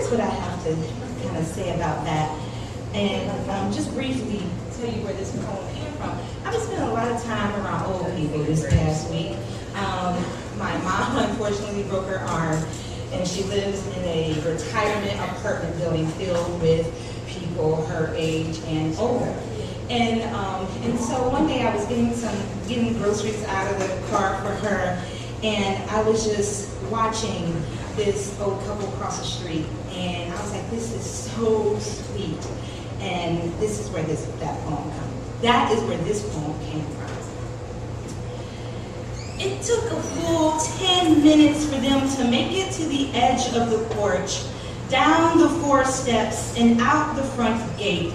here's what I have to kind of say about that. And just briefly tell you where this poem came from. I've been spending a lot of time around old people this past week. My mom unfortunately broke her arm, and she lives in a retirement apartment building filled with people her age and older. And so one day I was getting groceries out of the car for her, and I was just watching this old couple cross the street, and I was like, this is so sweet. And this is where that poem comes. That is where this poem came from. It took a full 10 minutes for them to make it to the edge of the porch, down the 4 steps and out the front gate.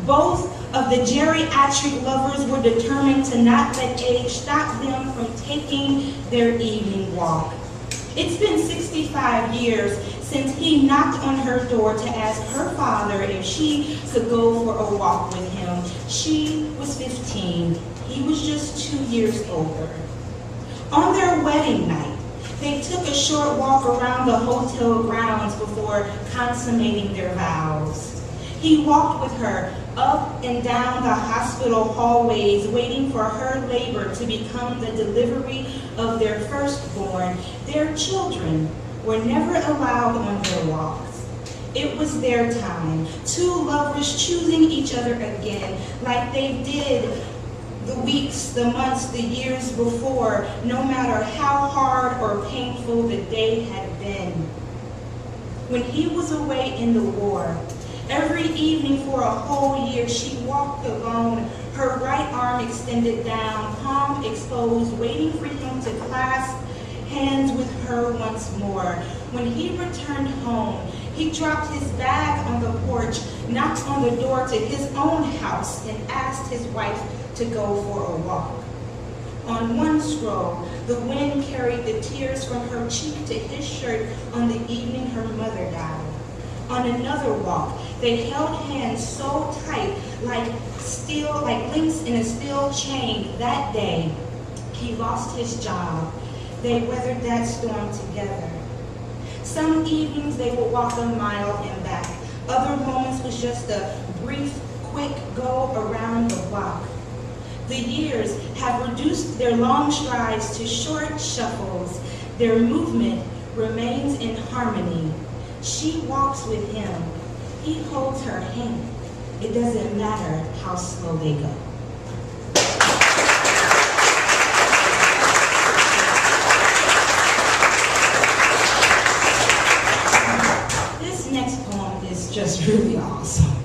Both of the geriatric lovers were determined to not let age stop them from taking their evening walk. It's been 65 years since he knocked on her door to ask her father if she could go for a walk with him. She was 15. He was just 2 years older. On their wedding night, they took a short walk around the hotel grounds before consummating their vows. He walked with her up and down the hospital hallways, waiting for her labor to become the delivery of their firstborn. Their children were never allowed on their walks. It was their time, 2 lovers choosing each other again, like they did the weeks, the months, the years before, no matter how hard or painful the day had been. When he was away in the war, every evening for a whole year, she walked alone, her right arm extended down, palm exposed, waiting for him to clasp hands with her once more. When he returned home, he dropped his bag on the porch, knocked on the door to his own house, and asked his wife to go for a walk. On one stroll, the wind carried the tears from her cheek to his shirt on the evening her mother died. On another walk, they held hands so tight, like links in a steel chain. That day, he lost his job. They weathered that storm together. Some evenings they would walk a mile and back. Other moments was just a brief, quick go around the block. The years have reduced their long strides to short shuffles. Their movement remains in harmony. She walks with him. He holds her hand. It doesn't matter how slow they go. This next poem is just really awesome.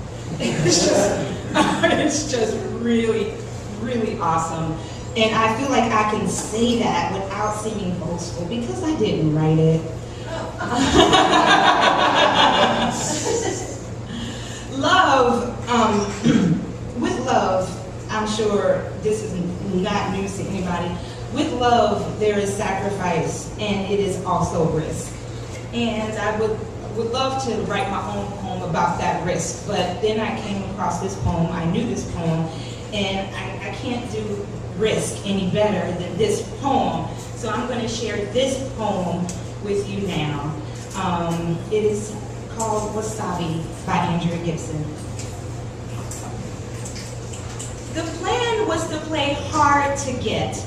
It's just really awesome. And I feel like I can say that without seeming boastful because I didn't write it. Love, with love, I'm sure this is not news to anybody. With love, there is sacrifice, and it is also risk. And I would love to write my own poem about that risk, but then I came across this poem. I knew this poem, and I can't do risk any better than this poem. So I'm going to share this poem with you now. It is called Wasabi by Andrea Gibson. The plan was to play hard to get.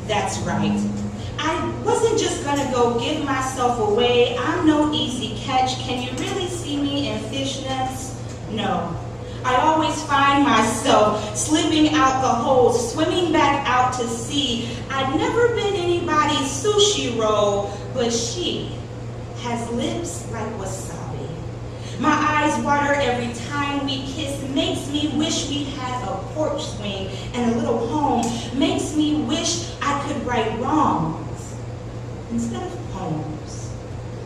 That's right. I wasn't just gonna go give myself away. I'm no easy catch. Can you really see me in fishnets? No. I always find myself slipping out the hole, swimming back out to sea. I'd never been anybody's sushi roll, but she has lips like wasabi. My eyes water every time we kiss, makes me wish we had a porch swing and a little home, makes me wish I could write wrongs instead of poems.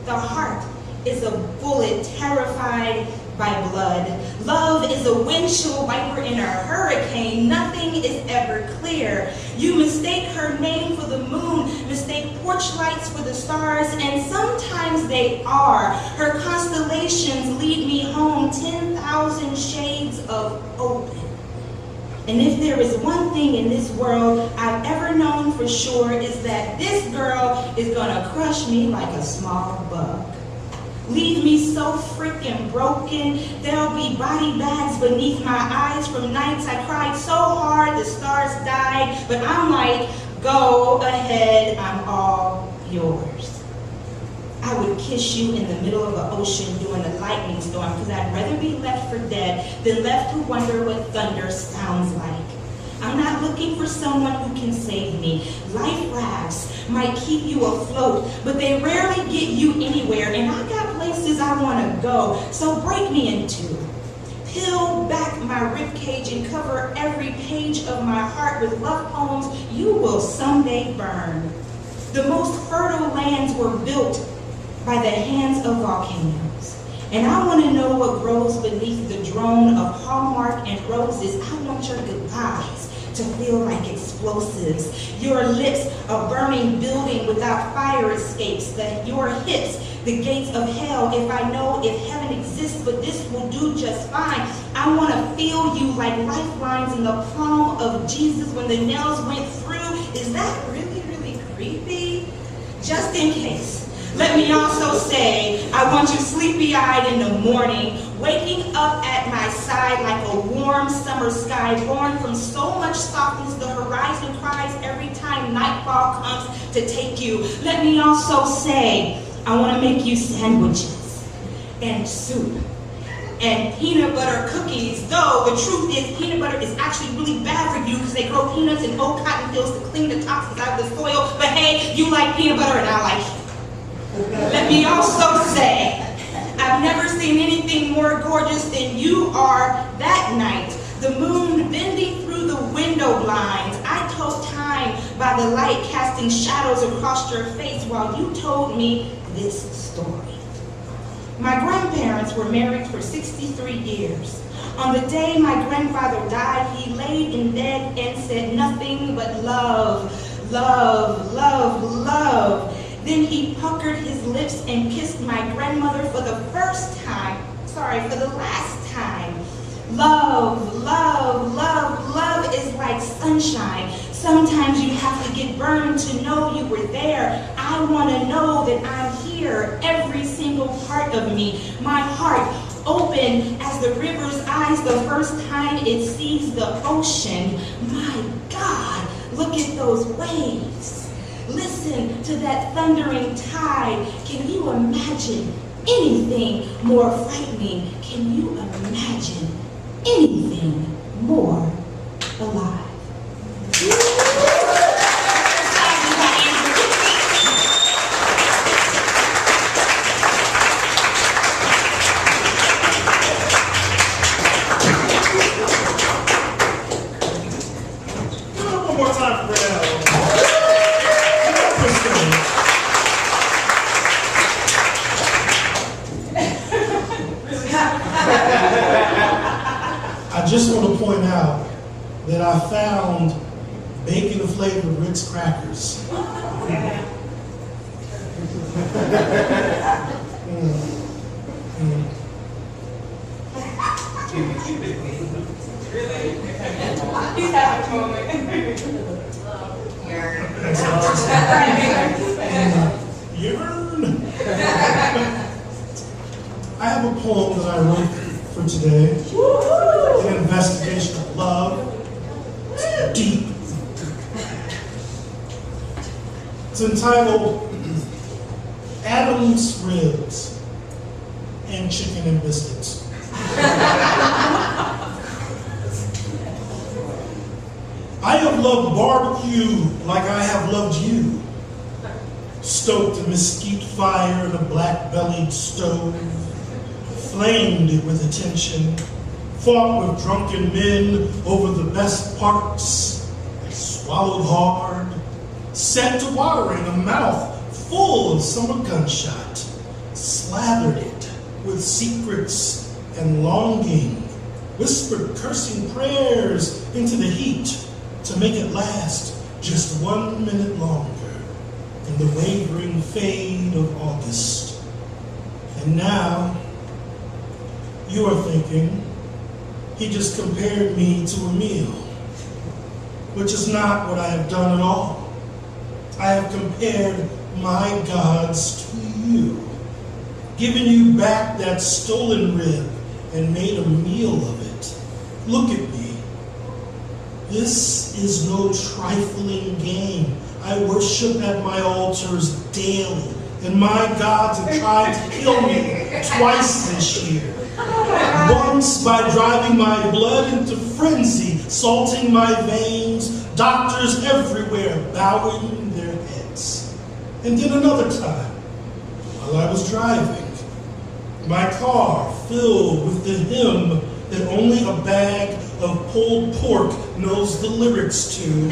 The heart is a bullet terrified by blood. Love is a windshield wiper in a hurricane. Nothing is ever clear. You mistake her name for the moon, mistake porch lights for the stars, and sometimes they are. Her constellations lead me home, 10,000 shades of open. And if there is one thing in this world I've ever known for sure, is that this girl is gonna crush me like a small bug. Leave me so freaking broken. There'll be body bags beneath my eyes from nights I cried so hard the stars died. But I'm like, go ahead, I'm all yours. I would kiss you in the middle of an ocean during a lightning storm because I'd rather be left for dead than left to wonder what thunder sounds like. I'm not looking for someone who can save me. Life rafts might keep you afloat, but they rarely get you anywhere, and I got places I want to go, so break me in two. Peel back my ribcage and cover every page of my heart with love poems you will someday burn. The most fertile lands were built by the hands of volcanoes. And I want to know what grows beneath the drone of Hallmark and roses. I want your goodbyes to feel like explosives. Your lips, a burning building without fire escapes. Your hips, the gates of hell. If I know if heaven exists, but this will do just fine. I want to feel you like lifelines in the palm of Jesus when the nails went through. Is that really, really creepy? Just in case. Let me also say, I want you sleepy-eyed in the morning, waking up at my side like a warm summer sky, born from so much softness the horizon cries every time nightfall comes to take you. Let me also say, I want to make you sandwiches and soup and peanut butter cookies, though the truth is peanut butter is actually really bad for you because they grow peanuts in old cotton fields to clean the toxins out of the soil. But hey, you like peanut butter and I like it. Let me also say, I've never seen anything more gorgeous than you are that night. The moon bending through the window blinds. I told time by the light casting shadows across your face while you told me this story. My grandparents were married for 63 years. On the day my grandfather died, he laid in bed and said nothing but love, love, love, love. Then he puckered his lips and kissed my grandmother for the last time. Love, love, love, love is like sunshine. Sometimes you have to get burned to know you were there. I want to know that I'm here, every single part of me. My heart open as the river's eyes the first time it sees the ocean. My God, look at those waves. Listen to that thundering tide. Can you imagine anything more frightening? Can you imagine anything more alive? One more time for Vernell. I just want to point out that I found bacon-flavored Ritz crackers. I have a poem that I wrote for today. An investigation of love. It's deep. It's entitled Adam's Ribs and Chicken and Biscuits. I have loved barbecue like I have loved you. Stoked a mesquite fire in a black-bellied stove. Flamed it with attention. Fought with drunken men over the best parts. Swallowed hard. Set to watering a mouth full of summer gunshot. Slathered it with secrets and longing. Whispered cursing prayers into the heat to make it last just 1 minute longer in the wavering fade of August. And now, you are thinking, he just compared me to a meal, which is not what I have done at all. I have compared my gods to you. given you back that stolen rib and made a meal of it. Look at me. This is no trifling game. I worship at my altars daily, and my gods have tried to kill me twice this year. Once by driving my blood into frenzy, salting my veins, doctors everywhere bowing their heads. And then another time, while I was driving, my car filled with the hymn that only a bag of pulled pork knows the lyrics to.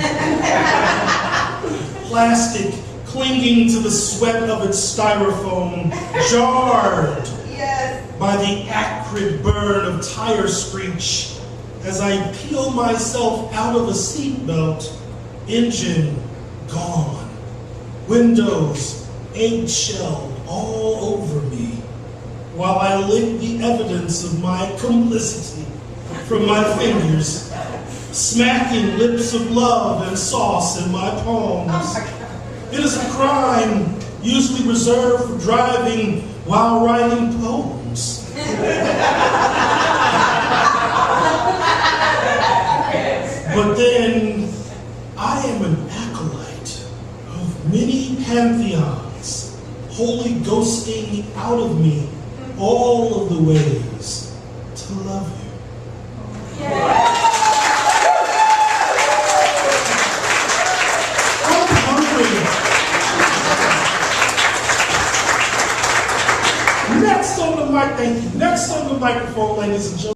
Plastic clinging to the sweat of its styrofoam, jarred by the acrid burn of tire screech as I peel myself out of a seatbelt, engine gone, windows eggshelled all over me, while I lick the evidence of my complicity from my fingers, smacking lips of love and sauce in my palms. It is a crime usually reserved for driving while writing poems. But then, I am an acolyte of many pantheons, holy ghosting out of me all of the ways to love you. I'm hungry. Next on the mic, thank you. Next on the microphone, ladies and gentlemen.